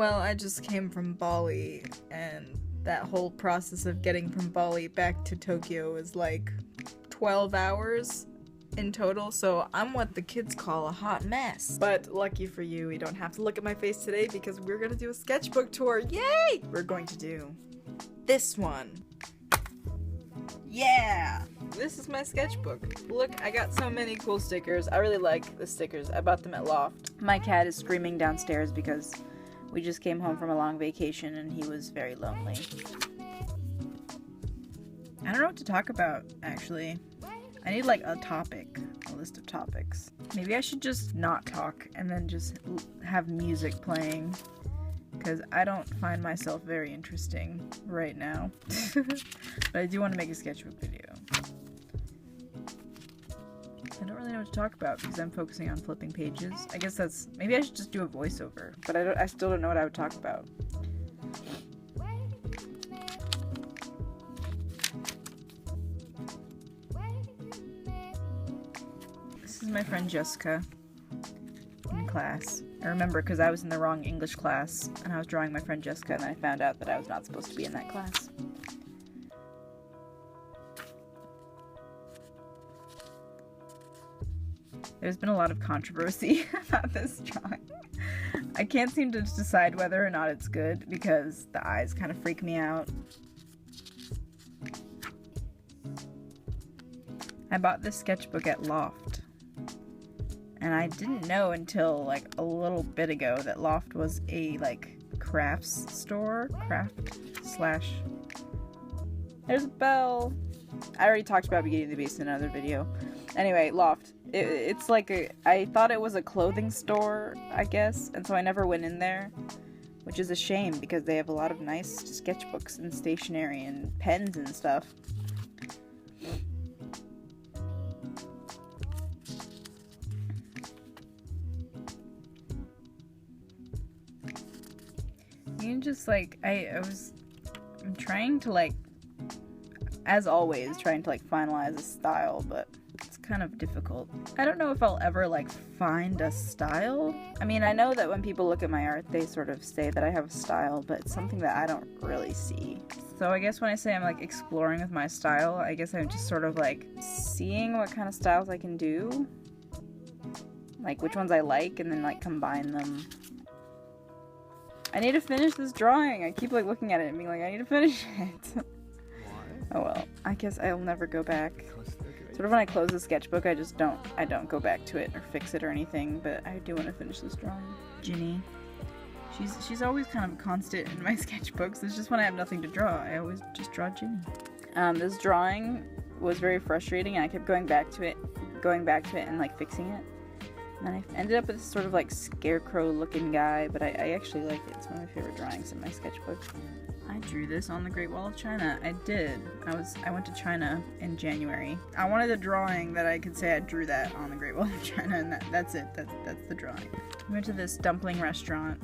Well, I just came from Bali, and that whole process of getting from Bali back to Tokyo is like 12 hours in total, so I'm what the kids call a hot mess. But lucky for you, we don't have to look at my face today because we're gonna do a sketchbook tour. Yay! We're going to do this one. Yeah! This is my sketchbook. Look, I got so many cool stickers. I really like the stickers. I bought them at Loft. My cat is screaming downstairs because we just came home from a long vacation and he was very lonely. I don't know what to talk about, actually. I need like a topic, a list of topics. Maybe I should just not talk and then just have music playing, because I don't find myself very interesting right now. But I do want to make a sketchbook video. I don't really know what to talk about because I'm focusing on flipping pages. I guess that's, maybe I should just do a voiceover, but I still don't know what I would talk about. This is my friend Jessica in class. I remember because I was in the wrong English class and I was drawing my friend Jessica and I found out that I was not supposed to be in that class. There's been a lot of controversy about this drawing. I can't seem to decide whether or not it's good because the eyes kind of freak me out. I bought this sketchbook at Loft. And I didn't know until like a little bit ago that Loft was a like crafts store. There's a bell. I already talked about Beginning the Beast in another video. Anyway, Loft. It's like I thought it was a clothing store, I guess, and so I never went in there, which is a shame because they have a lot of nice sketchbooks and stationery and pens and stuff. You just like, I'm trying to like, as always, trying to like finalize a style, but it's kind of difficult. I don't know if I'll ever like find a style. I mean, I know that when people look at my art, they sort of say that I have a style, but it's something that I don't really see. So I guess when I say I'm like exploring with my style, I guess I'm just sort of like seeing what kind of styles I can do, like which ones I like, and then like combine them. I need to finish this drawing. I keep like looking at it and being like, I need to finish it. Oh well, I guess I'll never go back. Sort of when I close the sketchbook, I don't go back to it or fix it or anything, but I do want to finish this drawing. Ginny. She's always kind of a constant in my sketchbooks. It's just when I have nothing to draw, I always just draw Ginny. This drawing was very frustrating and I kept going back to it and like fixing it. And I ended up with this sort of like scarecrow looking guy, but I actually like it. It's one of my favorite drawings in my sketchbook. I drew this on the Great Wall of China. I did. I went to China in January. I wanted a drawing that I could say I drew that on the Great Wall of China, and that's it. That's the drawing. We went to this dumpling restaurant,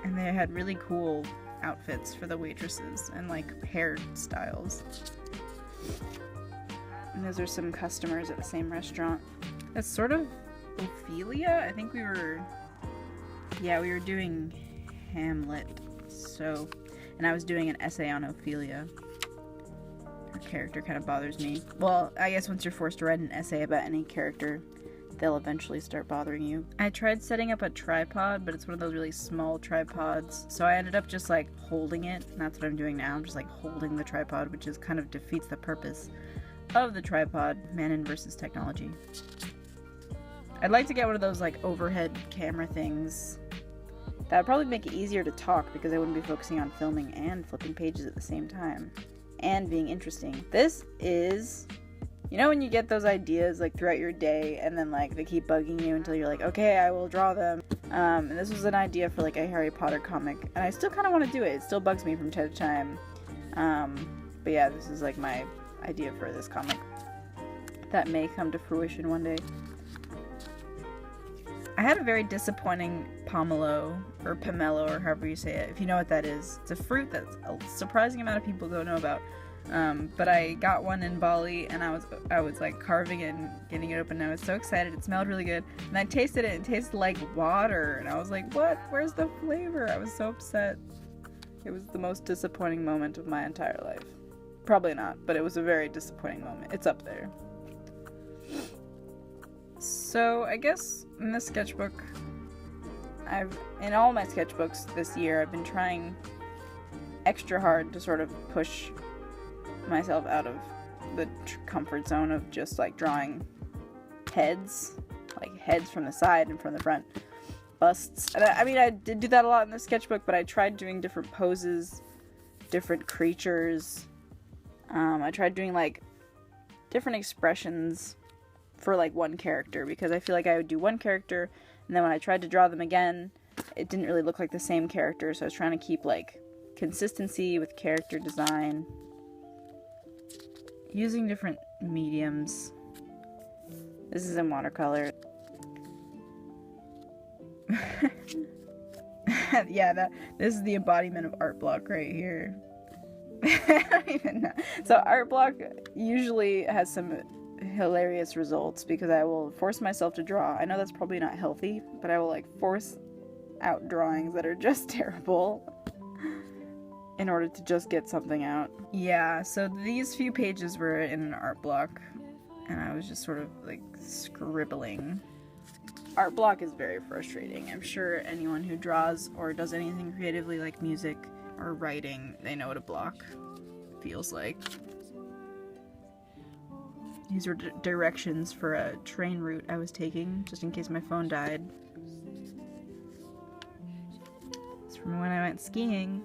and they had really cool outfits for the waitresses and like hairstyles. And those are some customers at the same restaurant. That's sort of Ophelia. I think we were doing Hamlet. So. And I was doing an essay on Ophelia. Her character kind of bothers me. Well, I guess once you're forced to write an essay about any character, they'll eventually start bothering you. I tried setting up a tripod, but it's one of those really small tripods. So I ended up just like holding it, and that's what I'm doing now. I'm just like holding the tripod, which is kind of defeats the purpose of the tripod. Manon versus technology. I'd like to get one of those like overhead camera things. That would probably make it easier to talk because I wouldn't be focusing on filming and flipping pages at the same time. And being interesting. This is, you know when you get those ideas like throughout your day and then like they keep bugging you until you're like, okay, I will draw them. And this was an idea for like a Harry Potter comic. And I still kind of want to do it. It still bugs me from time to time. But yeah, this is like my idea for this comic. That may come to fruition one day. I had a very disappointing pomelo, or pomelo, or however you say it, if you know what that is. It's a fruit that a surprising amount of people don't know about. But I got one in Bali, and I was like carving it and getting it open, and I was so excited. It smelled really good, and I tasted it, and it tasted like water, and I was like, what? Where's the flavor? I was so upset. It was the most disappointing moment of my entire life. Probably not, but it was a very disappointing moment. It's up there. So I guess in this sketchbook, in all my sketchbooks this year, I've been trying extra hard to sort of push myself out of the comfort zone of just like drawing heads, like heads from the side and from the front, busts. And I did do that a lot in the sketchbook, but I tried doing different poses, different creatures. I tried doing like different expressions for like one character, because I feel like I would do one character, and then when I tried to draw them again, it didn't really look like the same character, so I was trying to keep like consistency with character design, using different mediums. This is in watercolor. Yeah, this is the embodiment of art block right here. I don't even know. So art block usually has some hilarious results, because I will force myself to draw. I know that's probably not healthy, but I will like force out drawings that are just terrible in order to just get something out. Yeah, so these few pages were in an art block, and I was just sort of like scribbling. Art block is very frustrating. I'm sure anyone who draws or does anything creatively like music or writing, they know what a block feels like. These are directions for a train route I was taking, just in case my phone died. It's from when I went skiing.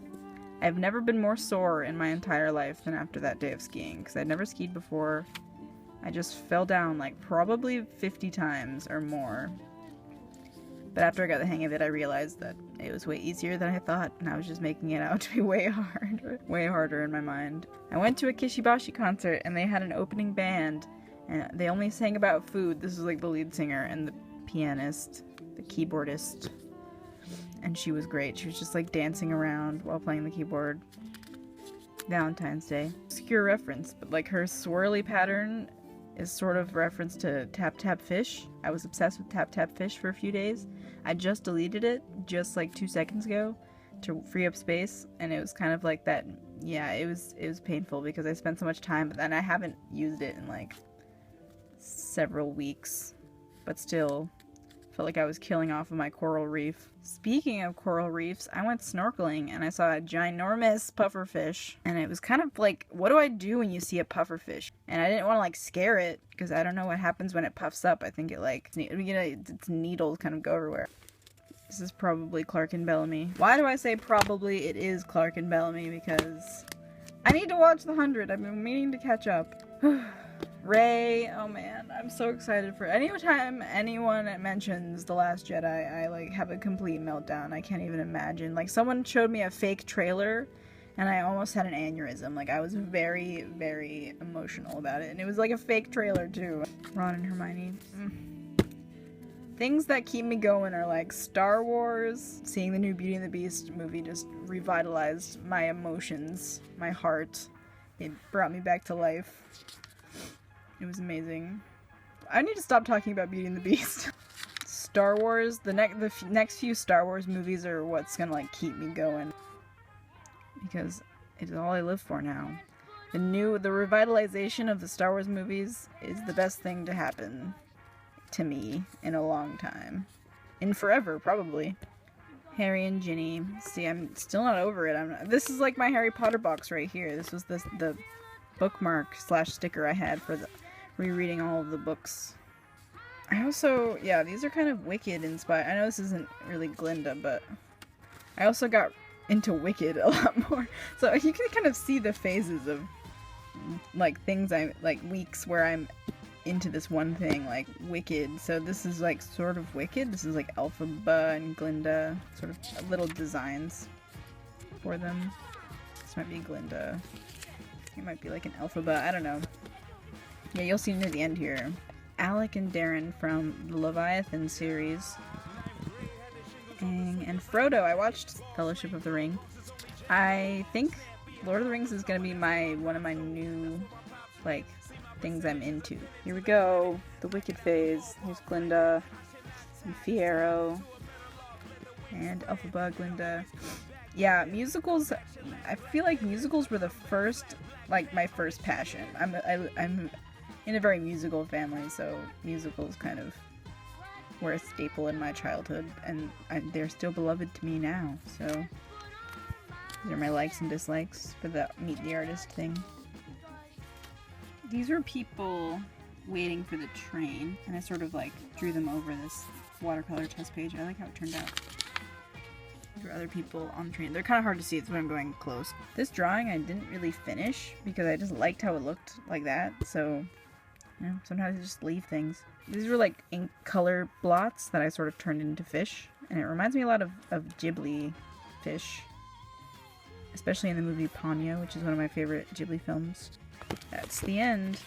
I've never been more sore in my entire life than after that day of skiing, because I'd never skied before. I just fell down like probably 50 times or more. But after I got the hang of it, I realized that it was way easier than I thought, and I was just making it out to be way harder in my mind. I went to a Kishibashi concert, and they had an opening band, and they only sang about food. This was like the lead singer and the pianist, the keyboardist, and she was great. She was just like dancing around while playing the keyboard. Valentine's Day. Obscure reference, but like her swirly pattern is sort of reference to Tap Tap Fish. I was obsessed with Tap Tap Fish for a few days. I just deleted it just like 2 seconds ago to free up space, and it was kind of like that. Yeah, it was painful because I spent so much time, but then I haven't used it in like several weeks, but still felt like I was killing off of my coral reef. Speaking of coral reefs, I went snorkeling and I saw a ginormous pufferfish, and it was kind of like, what do I do when you see a pufferfish? And I didn't want to like scare it, because I don't know what happens when it puffs up. I think it like, you know, its needles kind of go everywhere. This is probably Clark and Bellamy. Why do I say probably? It is Clark and Bellamy, because I need to watch The 100. I've been meaning to catch up. Ray, oh man, I'm so excited for anytime anyone mentions The Last Jedi, I like have a complete meltdown. I can't even imagine. Like, someone showed me a fake trailer and I almost had an aneurysm. Like, I was very, very emotional about it, and it was like a fake trailer too. Ron and Hermione. Things that keep me going are like Star Wars. Seeing the new Beauty and the Beast movie just revitalized my emotions, my heart. It brought me back to life. It was amazing. I need to stop talking about Beauty and the Beast. Star Wars, the next few Star Wars movies are what's gonna like keep me going, because it's all I live for now. The revitalization of the Star Wars movies is the best thing to happen to me in a long time. In forever, probably. Harry and Ginny. See, I'm still not over it. This is like my Harry Potter box right here. This was the bookmark / sticker I had for rereading all of the books. I also, yeah, these are kind of Wicked inspired. I know this isn't really Glinda, but I also got into Wicked a lot more. So you can kind of see the phases of like things like weeks where I'm into this one thing, like Wicked. So this is like sort of Wicked. This is like Elphaba and Glinda, sort of little designs for them. This might be Glinda. It might be like an Elphaba. I don't know. Yeah, you'll see near the end here. Alec and Darren from the Leviathan series. And Frodo. I watched Fellowship of the Ring. I think Lord of the Rings is gonna be one of my new, like, things I'm into. Here we go. The Wicked phase. Here's Glinda and Fiyero and Elphaba, Glinda. Yeah, musicals. I feel like musicals were the first, like, my first passion. I'm in a very musical family, so musicals kind of were a staple in my childhood, and they're still beloved to me now. So these are my likes and dislikes for the Meet the Artist thing. These are people waiting for the train, and I sort of like drew them over this watercolor test page. I like how it turned out. There are other people on the train. They're kind of hard to see, that's why I'm going close. This drawing I didn't really finish because I just liked how it looked like that, so you know, sometimes I just leave things. These were like ink color blots that I sort of turned into fish, and it reminds me a lot of Ghibli fish, especially in the movie Ponyo, which is one of my favorite Ghibli films. That's the end.